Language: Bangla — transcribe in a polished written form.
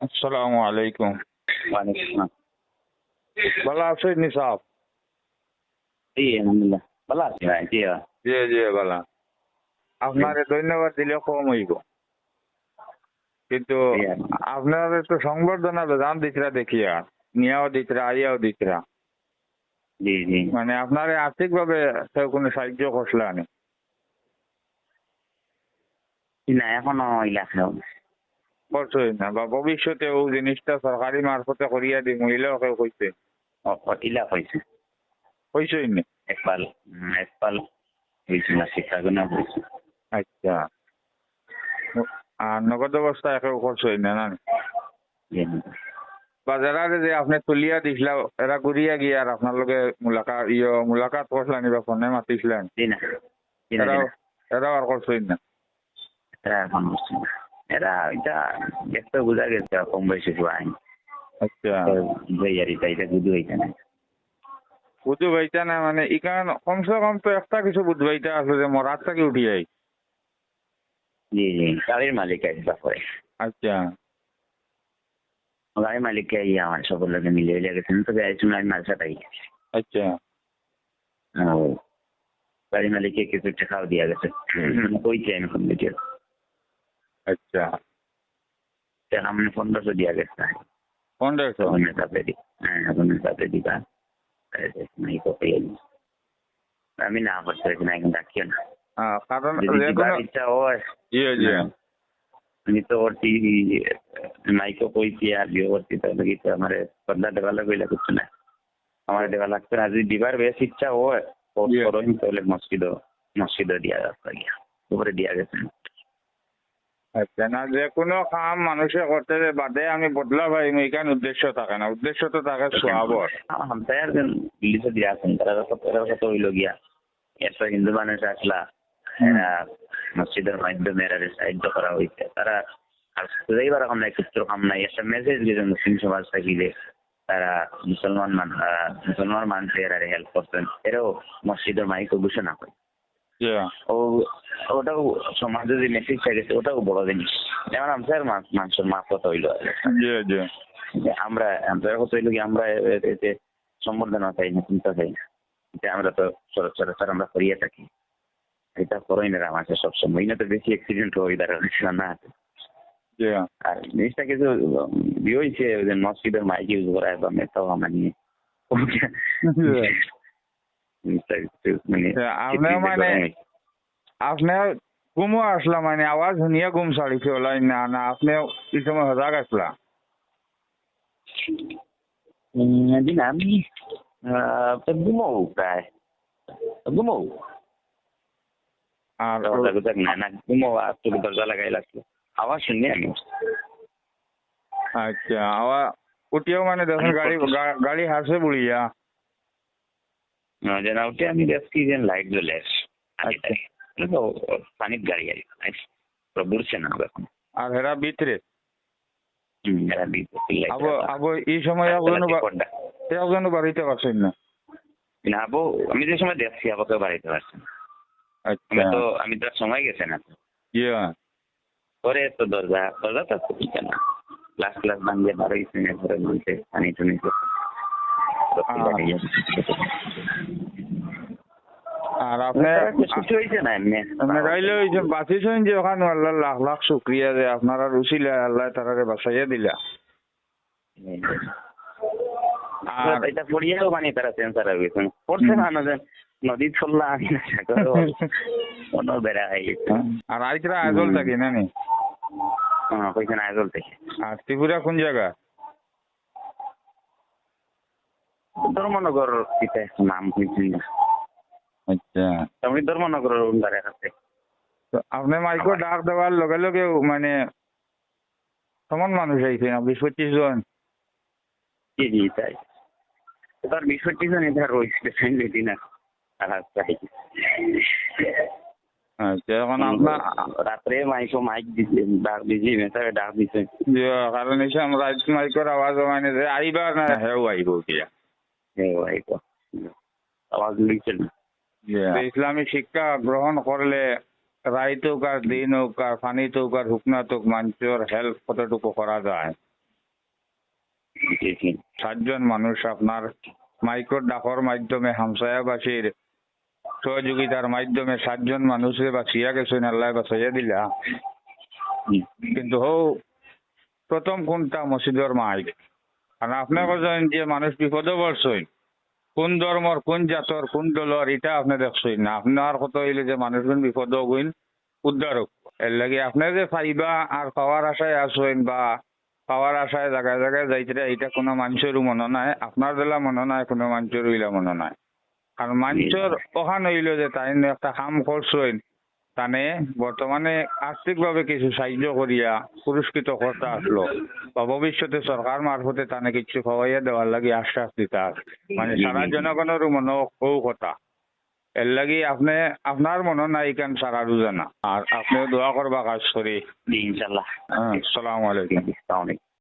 আসসালামু আলাইকুম। ওয়ালাইকুম আসসালাম। ভালো আছেন নিসাব? জি আলহামদুলিল্লাহ ভালো আছি ভাই। জি জি জি ভালো। আপনারে ধন্যবাদ দিলে কম হইব, কিন্তু জি আপনার তো সংবর্ধনা বেজান দিতরা দেখিয়া, নিয়াও দিতরা আইয়াও দিতরা, জি জি মানে আপনারে আর্থিক ভাবে কেউ কোনো সাহায্য করছিল না? না এখনো এলাকাও করছই না, বা ভবিষ্যতে ও জিনিসটা সরকারি মারফতে করিয়া দি মহিলাও কেউ কইছে? ইলাক হয়েছে কইছই না? একপাল হয়েছে না শিক্ষাগুণা হয়েছে। আচ্ছা, আর নগদ অবস্থা কেউ করছই না না? জি বা যারা যে আপনি তুলিয়া দিছিলা এরা ঘুরিয়া গিয়া আর আপনার লগে মুলাকাত করছিলেন বা ফোনে মাতিছিলেন? জি না জি না জি এরাও না এরাও আর করছই না? এরা এখন হচ্ছে না। এরা এটা দেখতে বোঝা গেছে কম বয়সে আইন আচ্ছা, বইয়ারিটা এটা বুঝু হইতে না। বুধু ভাইটা না, মানে ইকান কমসে কম তো একটা কিছু বুধ ভাইটা আছে যে মরার থেকে উঠি যাই। জি জি গাড়ির মালিক আসবা করে আচ্ছা গাড়ির মালিককে আমার সকলকে মিলিয়ে গেছেন তো গাড়ি আমি মালসাটাই আচ্ছা গাড়ি মালিককে কিছু টাকাও দিয়া গেছে কইছে আমি ফোন দিতে আচ্ছা, টাকা মানে 1500 দিয়া গেছে 1500? আপনার সাথে আপনার সাথে দিবা নাই তো পেয়ে আমি না করতে পারছি না এখন ডাকিও না কারণ যদি যে দিবার কোনো ইচ্ছা হয় জি জি আমি তো ওর মাইকো কইছি আর বিয়ে করছি তাহলে কি আমার পর্দা দেওয়া লাগবে করছে না আমার দেওয়া লাগছে না যদি দিবার বেশ ইচ্ছা হয় Yeah. করো তাহলে মসজিদও দিয়া যাচ্ছে গিয়া উপরে দিয়া গেছে আচ্ছা, না যে কোনো কাম মানুষে করতে যে বাদে আমি বদলা ভাই এখানে উদ্দেশ্য থাকে না, উদ্দেশ্য তো থাকে সোয়াবর। হামসায়ার পুলিশে দিয়া আছেন তারা কত হইল গিয়া এত হিন্দু মানুষ আসলা এরা মসজিদের মাধ্যমে এরা সাহায্য করা হয়েছে তারা আর যাইবার এখন নাই ক্ষেত্র কাম নাই একটা মেসেজ দিয়েছে মুসলিম সমাজ থাকিলে তারা মুসলমান মানুষ এরা হেল্প করছেন এরাও মসজিদের মাইক ঘোষণা করে Yeah. ও ওটাও সমাজ যদি মেসেজ গেছে ওটাও বড় জিনিস যেমন আমাদের মানুষের মাপ কত হইলো Yeah, yeah. আমরা কত হইলো কি আমরা এতে সম্বর্ধনা চাই না চিন্তা চাই না এটা আমরা তো সরাসরি আমরা করিয়ে থাকি এটা করোই না আমাকে সবসময় না তো বেশি অ্যাক্সিডেন্ট হয়ে দাঁড়াচ্ছে না Yeah. আর জিনিসটা কিছু বিয়ে হয়েছে যে মসজিদের মাইক ইউজ করা বা মেটাও আমার নিয়ে জিনিসটা মানে আপনার মানে আপনার ঘুমও আসলা, মানে আওয়াজ শুনিয়া ঘুম ছাড়িছে ওলাই না না আপনি এই সময় সজাগ আসলা? দিন আমি ঘুমোও প্রায় ঘুমোও আর না না ঘুমোও আর তোকে দরজা লাগাই লাগলো আওয়াজ শুনি আমি আচ্ছা, আওয়াজ উঠিয়াও মানে দেখুন গাড়ি হাসে বুড়িয়া যেন উঠে আমি দেখছি যে লাইট জ্বলে আচ্ছা, পানির গাড়ি আর বুড়ছে না এখন আর হেরা ভিতরে এরা আবো আবো এই সময় একজনও বাড়িতে পারছেন না? না আবু আমি যে সময় দেখছি আবুকে বাড়িতে পারছি না আচ্ছা, আমি তো সময় গেছে না ইয়া পরে তো দরজা তো খুলছে না ক্লাস ভাঙিয়ে বাড়াইছে ঘরে বলছে পানি টুনি আর আপনার কিছু হয়েছে না এমনি গাইলে ওই যে বাঁচিছেন যে ওখানে আল্লাহ লাখ লাখ শুক্রিয়া যে আপনারা রুচিলে আল্লাহ তারারে বাঁচাইয়া দিলা। আর এটা পড়িয়াও মানে তারা সেন্সার হয়ে গেছেন পড়ছে না নদী চললা আমি না কোনো বেড়া হয়ে গেছে আর আইতরা আজল থাকি না নি? কইছে না আজল থেকে আর ত্রিপুরা কোন জায়গা? ধর্মনগর পিতা নাম হয়েছে না আচ্ছা, আমি ধর্মনগরের উন্দারে আছে তো আপনি মাইকো ডাক দেওয়ার লগে লগে মানে কেমন মানুষ আইছে না 20-25 জন? জি জি তাই তার 20-25 জন এধার রয়েছে ফ্যামিলি না আর আচ্ছা, এখন আপনার রাত্রে মাইক দিছে ডাক দিছি মেসারে ডাক দিছে কারণ এই রাইট মাইকোর আওয়াজ মানে যে আইবা না হেও আইব কিয়া আওয়াজ লিখছে না ইসলামী শিক্ষা গ্রহণ করলে রাইত হোক আর দিন হোক আর পানিত হোক আর শুকনাত হোক মানুষের হেল্প কতটুকু করা যায় জি জি 7 জন মানুষ আপনার মাইক্রো ডাকর মাধ্যমে হামসায়াবাসীর সহযোগিতার মাধ্যমে 7 জন মানুষকে বাঁচিয়া গেছেন, আল্লাহ বাঁচাইয়া দিলা। জি কিন্তু প্রথম কোনটা মসজিদের মাইক। কারণ আপনার বলছেন যে মানুষ বিপদে পড়ছেন, কোন ধর্মর কোন জাতর কোন দলর এটা আপনি দেখছেন না। আপনার কথা হইলে যে মানুষজন বিপদ হইন উদ্ধারক, এর লাগে আপনি যে পাইবা আর পাওয়ার আশায় আসেন বা পাওয়ার আশায় জায়গায় জায়গায় যাইতে এটা কোনো মানুষেরও মনে নাই, আপনার বেলা মনে নাই, কোনো মানুষের হইলা মনে নাই। কারণ মানুষের ওখান হইল যে তাই একটা কাম করছেন, তানে বর্তমানে আর্থিকভাবে কিছু সাহায্য করিয়া পুরস্কৃত করতে আসলো বা ভবিষ্যতে সরকার মারফতে তানে কিছু খাওয়াইয়া দেওয়ার লাগে আশ্বাস দিতা, মানে সারা জনগণের মনে ও কথা। এর লাগি আপনি আপনার মনে নাই কেন সারা রোজানা, আর আপনি দোয়া করবা কাজ করি। জি ইনশাল্লাহ। আসসালামু আলাইকুম। আসসালামু আলাইকুম।